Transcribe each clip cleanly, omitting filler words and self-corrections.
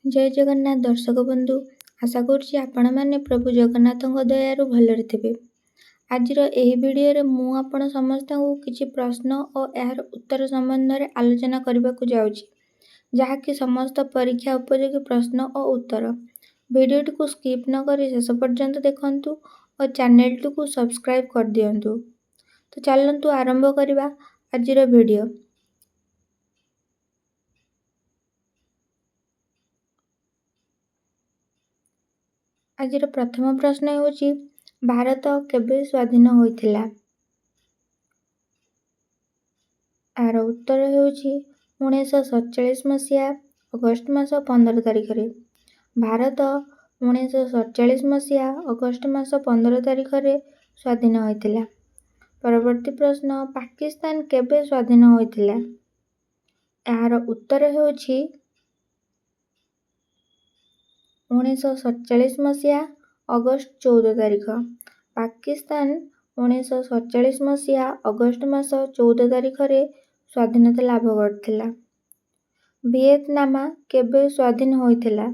जय जगन्नाथ दर्शक बंधु आशा करुच्ची आपण मैंने प्रभु जगन्नाथ दयारू भलरे थे। आज भिडियो मु आपण समस्त किसी प्रश्न और यार उत्तर संबंध में आलोचना करने को जाऊँगी, जहाँकि समस्त परीक्षा उपयोगी प्रश्न और उत्तर। भिडियोटी को स्किप न कर शेष पर्यंत देखंतु और चैनल को सब्सक्राइब कर दियंतु। तो चलतु आरंभ करवा आज भिडियो। आज प्रथम प्रश्न होची भारत केबे स्वाधीन होइथिला। यार उत्तर होची 1947 मसीहा अगस्ट मास 15 तारिख रे। भारत 1947 मसीहा अगस्ट मास 15 तारिख रे स्वाधीन होइथिला। परवर्ती प्रश्न पाकिस्तान केबे स्वाधीन होइथिला। यार उत्तर होची 1947 मसीहा अगस्ट 14 तारिख। पाकिस्तान 1947 मसीहा अगस्ट मास 14 तारिख रे स्वाधीनता लाभ करथिला। वियतनाम केबे स्वाधीन होइथिला।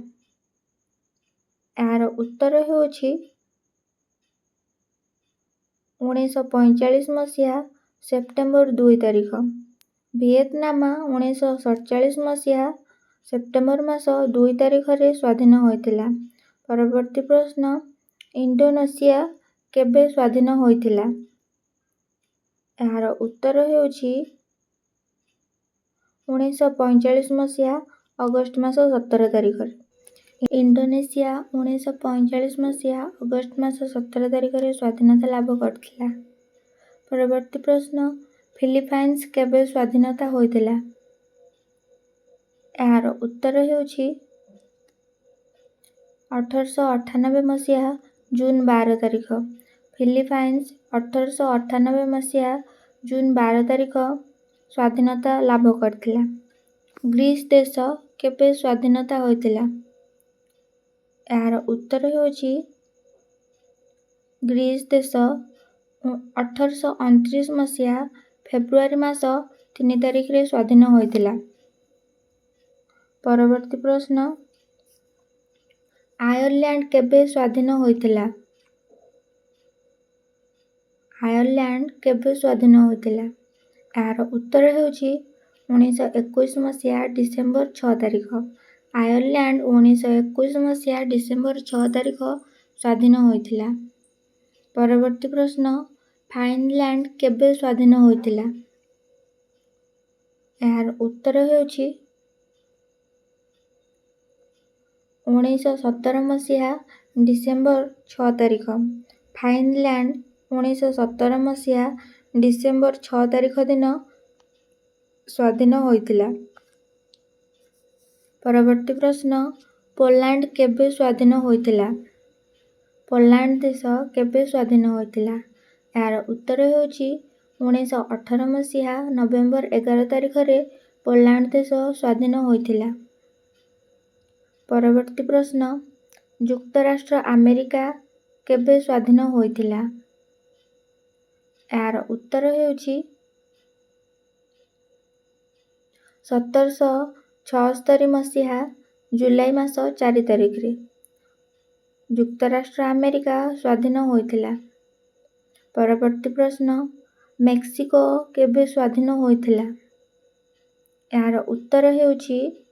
यार उत्तर होची 1945 मसीहा सेप्टेम्बर 2 तारिख। वियतनाम 1947 मसीहा सेप्टेम्बर मास 2 तारिख रे स्वाधीन होइथिला। परवर्ती प्रश्न इंडोनेशिया केबे स्वाधीन होइथिला। यार उत्तर होची 1945 मसीहा अगस्ट मास 17 तारिख रे। इंडोनेशिया 1945 मसीहा अगस्ट मास 17 तारिख रे स्वाधीनता लाभ करथिला। परवर्ती प्रश्न फिलीपाइन्स केबे स्वाधीनता होइथिला। यार उत्तर होची 1898 मसीहा जून 12 तारिख। फिलीपाइन्स 1898 मसीहा जून 12 तारिख स्वाधीनता लाभ करथिला। ग्रीस देश केबे स्वाधीनता होइथिला। यार उत्तर होची ग्रीस देश 1829 मसीहा फेब्रुआरी मास 3 तारिख रे स्वाधीन होइथिला। परवर्ती प्रश्न आयरलैंड केबे स्वाधीन होइथिला। आयरलैंड केबे स्वाधीन होइथिला। यार उत्तर होची 1921 मसीहा डिसेम्बर 6 तारिख। आयरलैंड 1921 मसीहा डिसेम्बर 6 तारिख स्वाधीन होइथिला। परवर्ती प्रश्न फाइनलैंड केबे स्वाधीन होइथिला। यार उत्तर होची 1917 मसीहा डिसेम्बर 6 तारिख। फाइनलैंड 1917 मसीहा डिसेम्बर 6 तारिख दिन स्वाधीन होइथिला। परवर्ती प्रश्न पोलैंड केबे स्वाधीन होइथिला। पोलैंड देश केबे स्वाधीन होइथिला। यार उत्तर होची 1918 मसीहा नवेम्बर 11 तारिख रे पोलैंड देश स्वाधीन होइथिला। परवर्ती प्रश्न युक्तराष्ट्र अमेरिका केबे स्वाधीन होइथिला। यार उत्तर होची 1776 मसीहा जुलाई मास 4 तारिख रे युक्तराष्ट्र अमेरिका स्वाधीन होइथिला। परवर्ती प्रश्न मेक्सिको केबे स्वाधीन होइथिला। यार उत्तर होची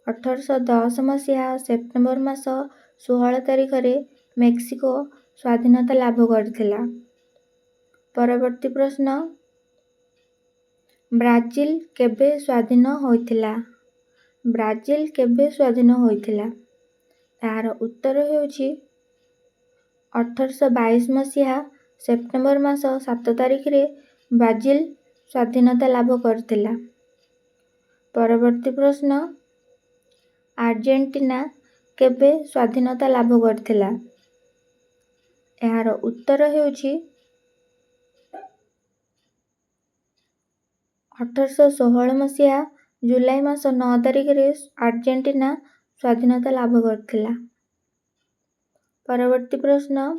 1810 मसीहा सेप्टेम्बर मास 16 तारिख रे मेक्सिको स्वाधीनता लाभ करथिला। परवर्ती प्रश्न ब्राजिल केबे स्वाधीन होइथिला। ब्राजिल केबे स्वाधीन होइथिला। यार उत्तर होची 1822 मसीहा सेप्टेम्बर मास 7 तारिख रे ब्राजिल स्वाधीनता लाभ करथिला। परवर्ती प्रश्न आर्जेंटीना केबे स्वाधीनता लाभ करथिला। यार उत्तर होची 1816 मसीहा जुलाई मास 9 तारिख रे आर्जेंटीना स्वाधीनता लाभ करथिला। परवर्ती प्रश्न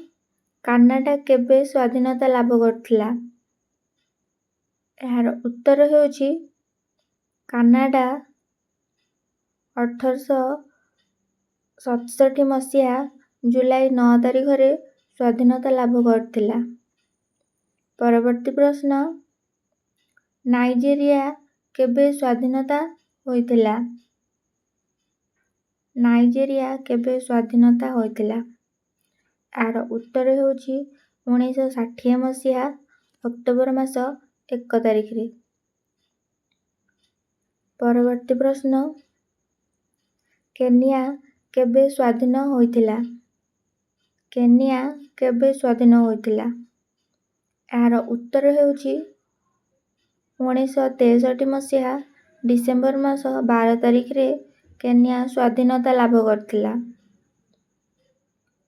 कानाडा केबे स्वाधीनता लाभ करथिला। यार उत्तर होची कानाडा 1867 ମସିହା ଜୁଲାଇ 9 ତାରିଖରେ ସ୍ୱାଧୀନତା ଲାଭ କରିଥିଲା। ପରବର୍ତ୍ତୀ ପ୍ରଶ୍ନ, ନାଇଜେରିଆ କେବେ ସ୍ୱାଧୀନତା ହୋଇଥିଲା? ନାଇଜେରିଆ କେବେ ସ୍ୱାଧୀନତା ହୋଇଥିଲା? ଏହାର ଉତ୍ତର ହେଉଛି 1960 ମସିହା ଅକ୍ଟୋବର ମାସ 1 ତାରିଖରେ। ପରବର୍ତ୍ତୀ ପ୍ରଶ୍ନ, କେନିଆ କେବେ ସ୍ୱାଧୀନ ହୋଇଥିଲା? କେନିଆ କେବେ ସ୍ୱାଧୀନ ହୋଇଥିଲା? ଏହାର ଉତ୍ତର ହେଉଛି 1963 ମସିହା ଡିସେମ୍ବର ମାସ 12 ତାରିଖରେ କେନିଆ ସ୍ୱାଧୀନତା ଲାଭ କରିଥିଲା।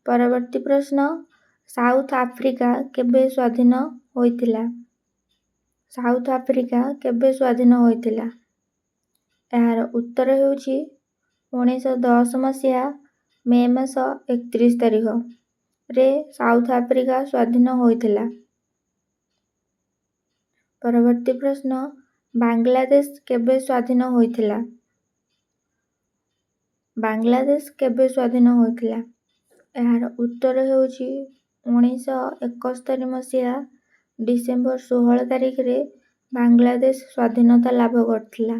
ପରବର୍ତ୍ତୀ ପ୍ରଶ୍ନ, ସାଉଥ ଆଫ୍ରିକା କେବେ ସ୍ୱାଧୀନ ହୋଇଥିଲା? ସାଉଥ ଆଫ୍ରିକା କେବେ ସ୍ୱାଧୀନ ହୋଇଥିଲା? ଏହାର ଉତ୍ତର ହେଉଛି 1910 ମସିହା ମେ ମାସ 31 ତାରିଖରେ ସାଉଥ ଆଫ୍ରିକା ସ୍ୱାଧୀନ ହୋଇଥିଲା। ପରବର୍ତ୍ତୀ ପ୍ରଶ୍ନ, ବାଂଲାଦେଶ କେବେ ସ୍ୱାଧୀନ ହୋଇଥିଲା? ବାଂଲାଦେଶ କେବେ ସ୍ୱାଧୀନ ହୋଇଥିଲା? ଏହାର ଉତ୍ତର ହେଉଛି 1971 ମସିହା ଡିସେମ୍ବର 16 ତାରିଖରେ ବାଂଲାଦେଶ ସ୍ୱାଧୀନତା ଲାଭ କରିଥିଲା।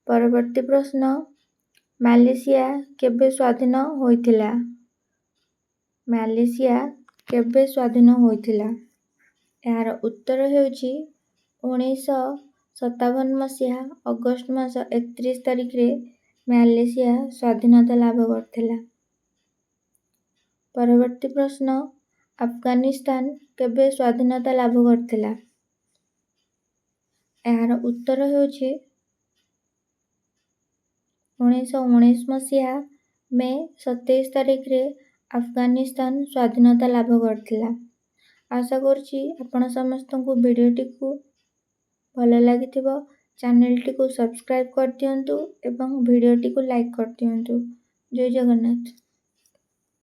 ପରବର୍ତ୍ତୀ ପ୍ରଶ୍ନ, ମାଲେସିଆ କେବେ ସ୍ୱାଧୀନ ହୋଇଥିଲା? ମାଲେସିଆ କେବେ ସ୍ୱାଧୀନ ହୋଇଥିଲା? ଏହାର ଉତ୍ତର ହେଉଛି 1957 ମସିହା ଅଗଷ୍ଟ ମାସ 31 ତାରିଖରେ ମାଲେସିଆ ସ୍ୱାଧୀନତା ଲାଭ କରିଥିଲା। ପରବର୍ତ୍ତୀ ପ୍ରଶ୍ନ, ଆଫଗାନିସ୍ତାନ କେବେ ସ୍ୱାଧୀନତା ଲାଭ କରିଥିଲା? ଏହାର ଉତ୍ତର ହେଉଛି 1919 ମସିହା ମେ 27 ତାରିଖରେ ଆଫଗାନିସ୍ତାନ ସ୍ୱାଧୀନତା ଲାଭ କରିଥିଲା। ଆଶା କରୁଛି ଆପଣ ସମସ୍ତଙ୍କୁ ଭିଡ଼ିଓଟିକୁ ଭଲ ଲାଗିଥିବ। ଚ୍ୟାନେଲଟିକୁ ସବସ୍କ୍ରାଇବ୍ କରିଦିଅନ୍ତୁ ଏବଂ ଭିଡ଼ିଓଟିକୁ ଲାଇକ୍ କରିଦିଅନ୍ତୁ। ଜୟ ଜଗନ୍ନାଥ।